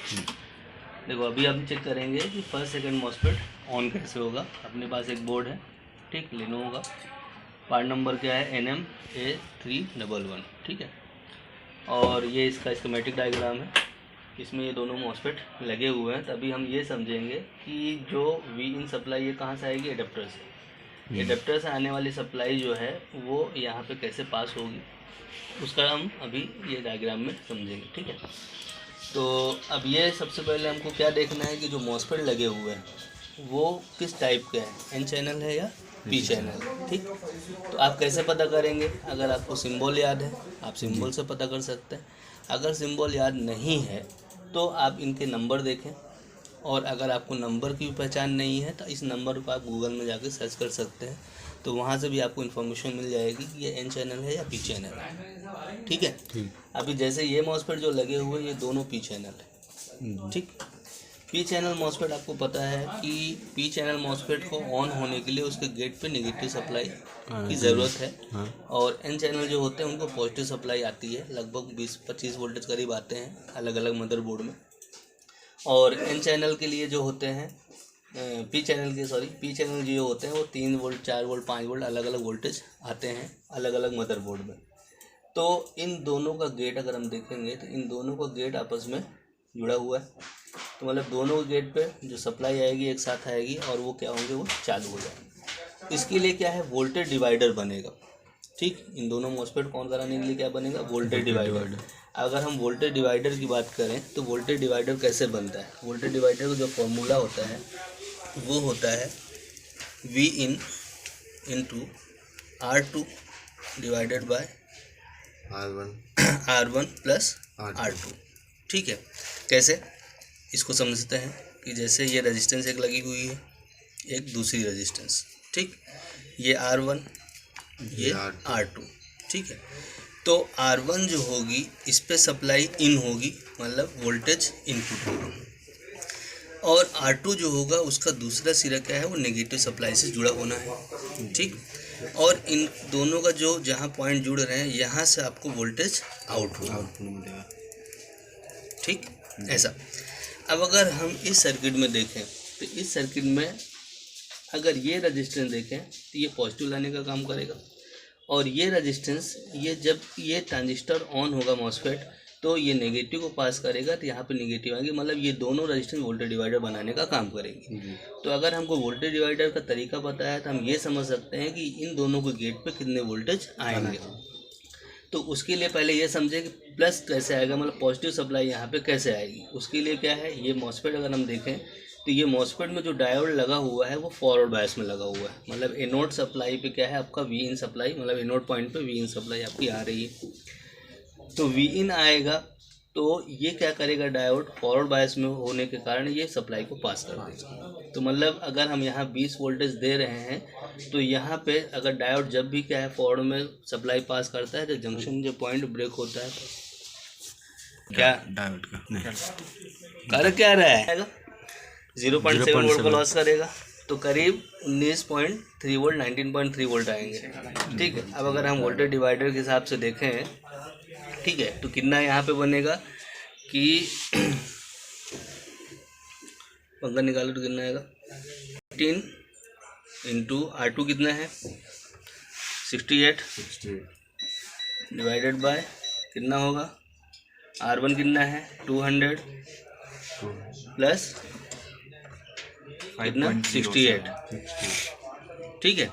देखो अभी हम चेक करेंगे कि फर्स्ट सेकंड मॉस्फेट ऑन कैसे होगा। अपने पास एक बोर्ड है, ठीक, लेनोवो का। पार्ट नंबर क्या है, NM-A311, ठीक है। और ये इसका स्कीमेटिक डायग्राम है। इसमें ये दोनों मॉस्फेट लगे हुए हैं। तभी हम ये समझेंगे कि जो वी इन सप्लाई ये कहाँ से आएगी, एडेप्टर से। एडेप्टर से आने वाली सप्लाई जो है वो यहाँ पे कैसे पास होगी, उसका हम अभी ये डायग्राम में समझेंगे, ठीक है। तो अब ये सबसे पहले हमको क्या देखना है कि जो मॉस्फेट लगे हुए हैं वो किस टाइप के हैं, एन चैनल है या पी चैनल, ठीक। तो आप कैसे पता करेंगे, अगर आपको सिंबल याद है आप सिंबल से पता कर सकते हैं। अगर सिंबल याद नहीं है तो आप इनके नंबर देखें, और अगर आपको नंबर की पहचान नहीं है तो इस नंबर को आप गूगल में जाके सर्च कर सकते हैं। तो वहाँ से भी आपको इन्फॉर्मेशन मिल जाएगी कि ये एन चैनल है या पी चैनल है, ठीक है। अभी जैसे ये मॉस्फेट जो लगे हुए ये दोनों पी चैनल है, ठीक। पी चैनल मॉस्फेट आपको पता है कि पी चैनल मॉस्फेट को ऑन होने के लिए उसके गेट पे नेगेटिव सप्लाई की ज़रूरत है। और एन चैनल जो होते हैं उनको पॉजिटिव सप्लाई आती है, लगभग 20-25 वोल्टेज करीब आते हैं अलग अलग मदरबोर्ड में। और एन चैनल के लिए जो होते हैं पी चैनल जो होते हैं वो 3 वोल्ट 4 वोल्ट 5 वोल्ट अलग अलग वोल्टेज आते हैं अलग अलग मदरबोर्ड में। तो इन दोनों का गेट अगर हम देखेंगे तो इन दोनों का गेट आपस में जुड़ा हुआ है। तो मतलब दोनों गेट पे जो सप्लाई आएगी एक साथ आएगी और वो क्या होंगे, वो चालू हो जाएंगे। इसके लिए क्या है, वोल्टेज डिवाइडर बनेगा, ठीक। इन दोनों मॉस्फेट को ऑन कराने के लिए क्या बनेगा, वोल्टेज डिवाइडर। अगर हम वोल्टेज डिवाइडर की बात करें तो वोल्टेज डिवाइडर कैसे बनता है, वोल्टेज डिवाइडर का जो फॉर्मूला होता है वो होता है V in into R2 divided by R1 plus R2, ठीक है। कैसे इसको समझते हैं कि जैसे ये रेजिस्टेंस एक लगी हुई है, एक दूसरी रेजिस्टेंस, ठीक। ये R1 ये R2, ठीक है। तो R1 जो होगी इस पे सप्लाई इन होगी, मतलब वोल्टेज इनपुट होगा। और R2 जो होगा उसका दूसरा सिरा क्या है, वो नेगेटिव सप्लाई से जुड़ा होना है, ठीक। और इन दोनों का जो जहाँ पॉइंट जुड़ रहे हैं यहाँ से आपको वोल्टेज आउट होगा, ठीक, ऐसा। अब अगर हम इस सर्किट में देखें तो इस सर्किट में अगर ये रेजिस्टेंस देखें तो ये पॉजिटिव लाने का काम करेगा, और ये रेजिस्टेंस ये जब ये ट्रांजिस्टर ऑन होगा मॉस्फेट तो ये नेगेटिव को पास करेगा, तो यहाँ पे नेगेटिव आएंगे, मतलब ये दोनों रेजिस्टेंस वोल्टेज डिवाइडर बनाने का काम करेंगे। तो अगर हमको वोल्टेज डिवाइडर का तरीका पता है तो हम ये समझ सकते हैं कि इन दोनों के गेट पे कितने वोल्टेज आएंगे। तो उसके लिए पहले ये समझे कि प्लस कैसे आएगा, मतलब पॉजिटिव सप्लाई यहाँ पे कैसे आएगी। उसके लिए क्या है, ये मॉस्फेट अगर हम देखें तो ये मॉस्फेट में जो डायोड लगा हुआ है वो फॉरवर्ड बायस में लगा हुआ है, मतलब एनोड सप्लाई पे क्या है आपका वी इन सप्लाई, मतलब एनोड पॉइंट पे वी इन सप्लाई आपकी आ रही है। तो वी इन आएगा तो ये क्या करेगा, डायोड फॉरवर्ड बायस में होने के कारण ये सप्लाई को पास कर देगा। तो मतलब अगर हम यहाँ 20 वोल्टेज दे रहे हैं तो यहाँ पे अगर डायोड जब भी क्या है फॉरवर्ड में सप्लाई पास करता है तो जंक्शन जो पॉइंट ब्रेक होता है क्या डायोड का नहीं कर क्या रहा है 0.7 वोल्ट का लॉस करेगा, तो करीब 19.3 वोल्ट 19.3 वोल्ट आएंगे, ठीक है। अब अगर हम वोल्टेज डिवाइडर के हिसाब से देखें, ठीक है, तो कितना यहाँ पे बनेगा कि पंखा निकालो तो कितना आएगा 15 इंटू R2 कितना है 68 डिवाइडेड बाय कितना होगा R1 कितना है 200 प्लस कितना 68, ठीक है।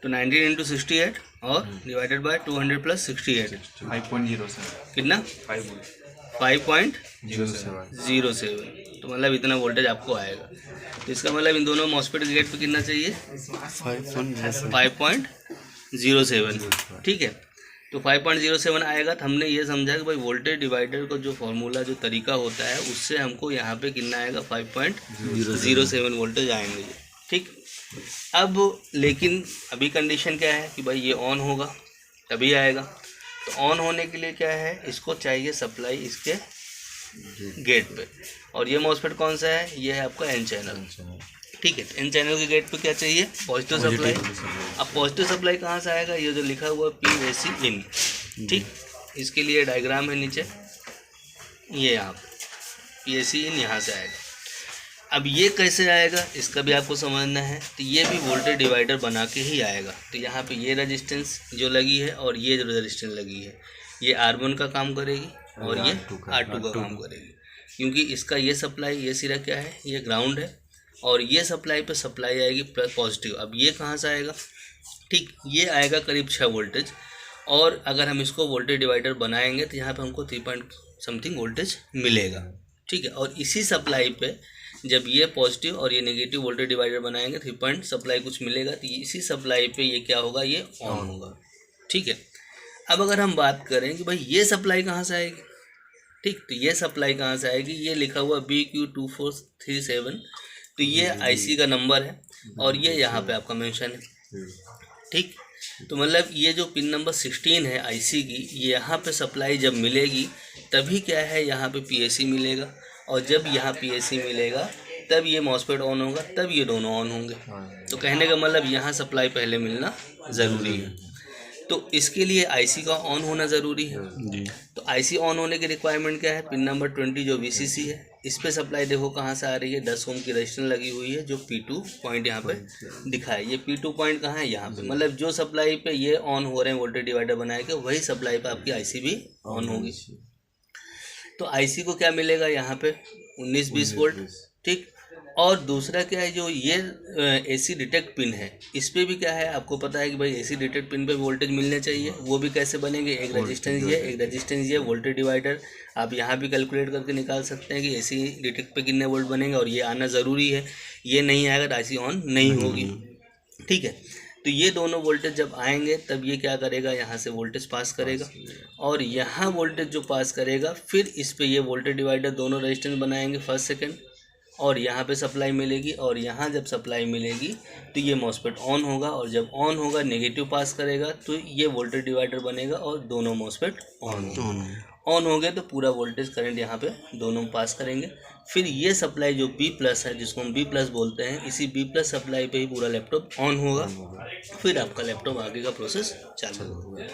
तो 19 इंटू 68 और डिवाइडेड बाय 200 प्लस 68 5.07 कितना 5.07, तो मतलब इतना वोल्टेज आपको आएगा। तो इसका मतलब इन दोनों मॉस्फेट के गेट पे कितना चाहिए 5.07, ठीक है। तो 5.07 आएगा तो हमने ये समझा कि भाई वोल्टेज डिवाइडर का जो फॉर्मूला जो तरीका होता है उससे हमको यहाँ पे कितना आएगा 5.07 वोल्टेज आएंगे, ठीक। अब लेकिन अभी कंडीशन क्या है कि भाई ये ऑन होगा तभी आएगा। तो ऑन होने के लिए क्या है, इसको चाहिए सप्लाई इसके गेट पे, और ये मॉस्फेट कौन सा है, ये है आपका एन चैनल, ठीक है। एन चैनल के गेट पे क्या चाहिए पॉजिटिव सप्लाई। अब पॉजिटिव सप्लाई कहाँ से आएगा, ये जो लिखा हुआ PAC इन, ठीक। इसके लिए डायग्राम है नीचे, ये यहाँ PAC इन यहाँ से आएगा। अब ये कैसे आएगा इसका भी आपको समझना है। तो ये भी वोल्टेज डिवाइडर बना के ही आएगा। तो यहाँ पे ये रेजिस्टेंस जो लगी है और ये जो रेजिस्टेंस लगी है ये R1 का काम करेगी और ये R2 का काम करेगी, क्योंकि इसका ये सप्लाई, ये सिरा क्या है, ये ग्राउंड है और ये सप्लाई पे सप्लाई आएगी प्लस पॉजिटिव। अब ये कहाँ से आएगा, ठीक, ये आएगा करीब 6 वोल्टेज। और अगर हम इसको वोल्टेज डिवाइडर बनाएंगे तो यहाँ पे हमको 3 पॉइंट समथिंग वोल्टेज मिलेगा, ठीक है। और इसी सप्लाई पे जब ये पॉजिटिव और ये नेगेटिव वोल्टेज डिवाइडर बनाएंगे 3 पॉइंट सप्लाई कुछ मिलेगा, तो इसी सप्लाई पे ये क्या होगा, ये ऑन होगा, ठीक है। अब अगर हम बात करें कि भाई ये सप्लाई कहाँ से आएगी, ठीक, तो ये सप्लाई कहाँ से आएगी, ये लिखा हुआ BQ2437, तो ये IC का नंबर है और ये यहाँ पे आपका मेंशन है, ठीक। तो मतलब ये जो पिन नंबर 16 है IC की, ये यहाँ पे सप्लाई जब मिलेगी तभी क्या है, यहाँ पे PAC मिलेगा और जब यहाँ PAC मिलेगा तब ये मॉसफेट ऑन होगा, तब ये दोनों ऑन होंगे। तो कहने का मतलब यहाँ सप्लाई पहले मिलना ज़रूरी है, तो इसके लिए IC का ऑन होना ज़रूरी है जी। तो IC ऑन होने की रिक्वायरमेंट क्या है, पिन नंबर 20 जो VCC है, इस पे सप्लाई देखो कहाँ से आ रही है, 10 ओम की रजिस्टेंस लगी हुई है जो P2 पॉइंट यहाँ पे दिखा है। ये P2 पॉइंट कहाँ है, यहाँ पे, मतलब जो सप्लाई पे ये ऑन हो रहे हैं वोल्टेज डिवाइडर बनाए के, वही सप्लाई पे आपकी IC भी ऑन होगी। तो IC को क्या मिलेगा यहाँ पे 19-20 वोल्ट, ठीक। और दूसरा क्या है, जो ये AC डिटेक्ट पिन है, इस पे भी क्या है, आपको पता है कि भाई AC डिटेक्ट पिन पे वोल्टेज मिलने चाहिए। वो भी कैसे बनेंगे, एक रेजिस्टेंस ये, एक रेजिस्टेंस ये, वोल्टेज डिवाइडर आप यहाँ भी कैलकुलेट करके निकाल सकते हैं कि AC डिटेक्ट पे कितने वोल्ट बनेंगे, और ये आना ज़रूरी है। ये नहीं आएगा तो IC ऑन नहीं होगी, ठीक है। तो ये दोनों वोल्टेज जब आएंगे तब ये क्या करेगा, यहाँ से वोल्टेज पास करेगा और यहाँ वोल्टेज जो पास करेगा फिर इस पे ये वोल्टेज डिवाइडर दोनों रेजिस्टेंस बनाएंगे फर्स्ट सेकंड, और यहाँ पे सप्लाई मिलेगी और यहाँ जब सप्लाई मिलेगी तो ये मॉसफेट ऑन होगा, और जब ऑन होगा नेगेटिव पास करेगा तो ये वोल्टेज डिवाइडर बनेगा और दोनों मॉसफेट ऑन हो गए, तो पूरा वोल्टेज करंट यहाँ पे दोनों पास करेंगे। फिर ये सप्लाई जो B+ है, जिसको हम B+ बोलते हैं, इसी B+ सप्लाई पे ही पूरा लैपटॉप ऑन होगा, फिर आपका लैपटॉप आगे का प्रोसेस चालू होगा।